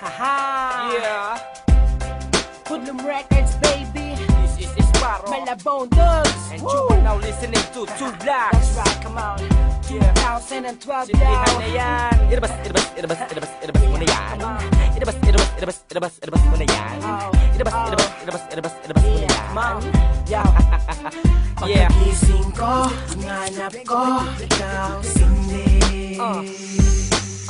Haha! Yeah! Hoodlum Records, baby! This is Sparrow. Malabone Dogs! And Woo! you are now listening to Two Blacks. That's right, come on! Yeah. 2012 Sindihan now! na yan. Ilabas mo na yan. Ilabas mo na yan. Ilabas mo na yan. Yo! Yeah. Pagkagising ko, hanap ko, ikaw, Cindy.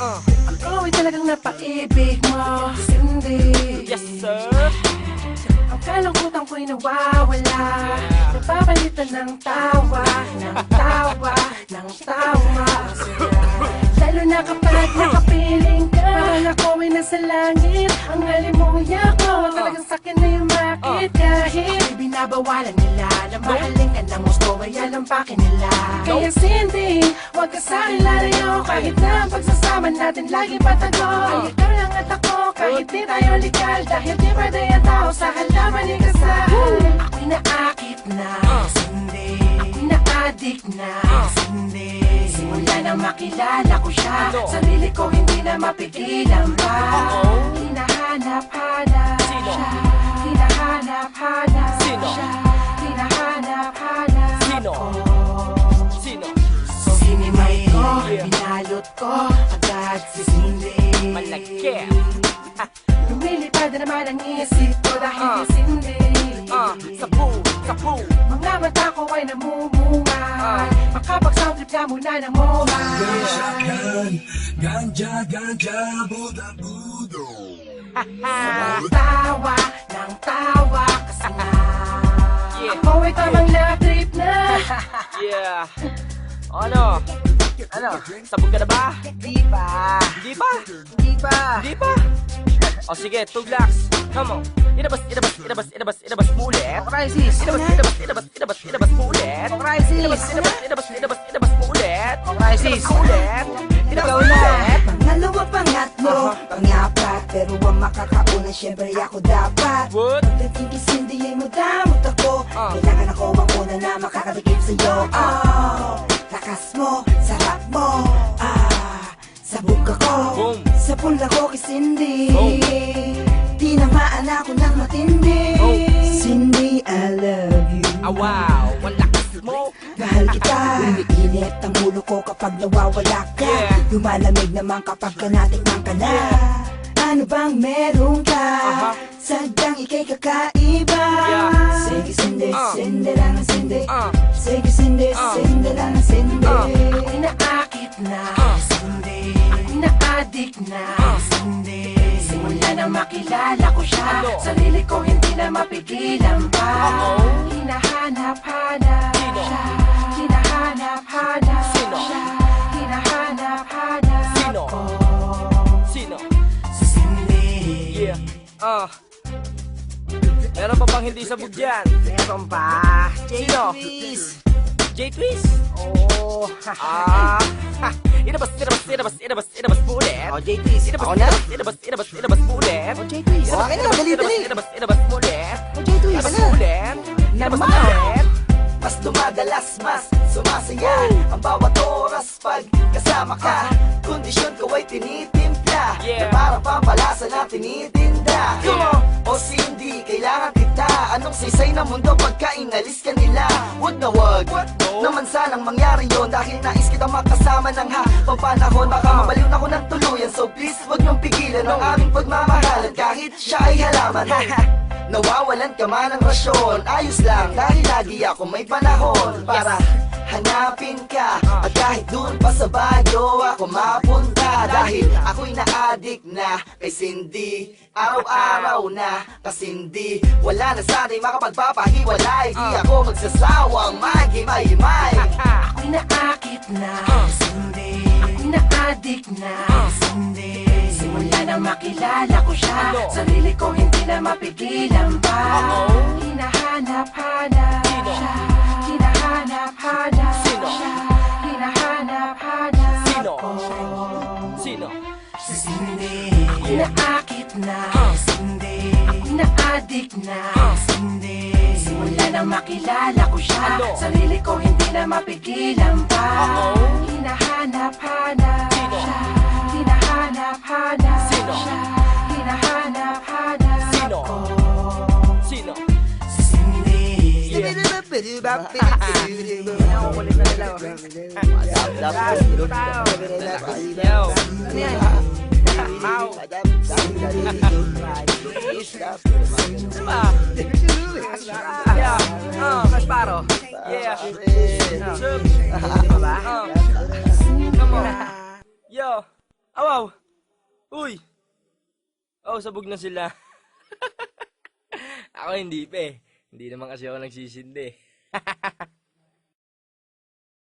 Ako ay talagang napaibig mo, Cindy. Yes, sir. Ang kalungkutan ko'y nawawala, napapalitan ng tawa, ng tawa, ng tawa. Lalo na kapag nakapiling ka, parang ako ay nasa langit. Ang halimuya ko, talagang sakin na yung makit. Kahit di binabawalan nila na mahalin ka ng gusto, ay alampakin nila. Kaya Cindy, huwag ka sa'kin lalayo, kahit na ang pagsasama natin lagi patago. Ay ikaw lang at ako, kahit di tayo legal, dahil di birthday ang tao sa halaman ni kasal. Ako'y naakit na, Cindy. Ako'y na-addict na, Cindy. Simula na makilala ko siya, sarili ko hindi na mapigilan pa. Hinahanap-hanap siya, hinahanap-hanap siya, hinahanap-hanap Sino? ko. Sino? Sinimay ko, binalot ko, agad si Cindy. Malagkit. Lumilipad na naman ang isip ko dahil si Cindy. Sabu. Mga mata ko ay namumungal, makapag-sound trip ka muna ng moment. Ganja, Buda, Budo. Tawa ng tawa kasi nga ako ay tamang na-trip na. Yeah. Ano? Sabog ka na ba? Di ba? Hindi pa? Di ba? Hindi pa? O sige, Two Blacks. Come on. Ilabas mo ulit. Crisis! Ilabas mo ulit. Crisis! Ilabas mo ulit. Crisis! Ilabas mo ulit. Pangalawa, pangatlo, pangapat, pero ang makakauna, syempre ako dapat. What? Pagdating kay Cindy ay madamot ako, kailangan ako ang una na makakadikip sa'yo. Lakas mo, sarap mo, sabog ako, Boom. sa pula ko kay Cindy. Boom. Tinamaan ako ng matindi. Cindy, I love you. Wow, ang lakas mo. Mahal kita. Umiinit ang ulo ko kapag nawawala ka. Yeah. Lumalamig naman kapag ka natikman ka na. Ano bang meron ka? Sadyang ika'y kakaiba. Yeah. Sige Cindy, Cindy lang ang Cindy. Sige Cindy, Uh. Cindy lang ang Cindy. Ako'y naakit na, Cindy. Ako'y na-addict na, Cindy. Simula na makilala ko siya, sarili ko hindi na mapigilan pa. Hinahanap-hanap siya, hinahanap-hanap siya, hinahanap-hanap Sino? ko. Sino? Si Cindy. Yeah. Meron pa bang hindi sabog dyan? Meron pa. Sino? J-Twist. J-Twist? Oh, Ilabas mo ulit. J-Twist. Ako na? Ilabas mo ulit. J-Twist. Okay na, dali. Ilabas mo ulit. J-Twist. Ilabas mo ulit. Ilabas mo Naman. ulit. Mas dumadalas, mas sumasaya ang bawat oras pag kasama ka. Kondisyon ko ay tinitimpla, Yeah. na parang pampalasa na tinitinda. O Cindy, kailangan kita. Anong sisay ng mundo pagka inalis ka nila? Wag na wag, naman sanang mangyari yon, dahil nais kitang makasama ng panahon. Baka mabaliw na ko ng tuluyan, so please wag niyong pigilan ang aming pagmamahalan kahit siya ay halaman. Nawawalan ka man ng rasyon, ayos lang dahil lagi ako may panahon para hanapin ka. At kahit dun pa sa Baguio ako mapunta, dahil ako'y na-addict na kay Cindy. Araw-araw na kasindi, wala na sana'y makapagpapahiwalay. Di ako magsasawang maghimay-himay. Ako'y naakit na, Cindy. Ako'y na-addict na, Cindy. Simula na makilala ko siya, sarili ko hindi na mapigilan pa. Hinahanap-hanap siya, hinahanap-hanap siya, hinahanap-hanap Sino? ko. Sino? Si Cindy. Ako'y naakit na, Cindy. Ako'y na-addict na, Cindy. Simula na makilala ko siya, sarili ko hindi na mapigilan pa. Hinahanap-hanap siya, hinahanap-hanap siya, Nakukulit na nila. Yo. Ano yan? Ow. Yeah. Mas paro. Yeah. Sup. Ba? Come on. Yo. Awaw. Uy. Oh, sabog na sila. Ako hindi pa eh. Hindi naman kasi ako nagsisindi.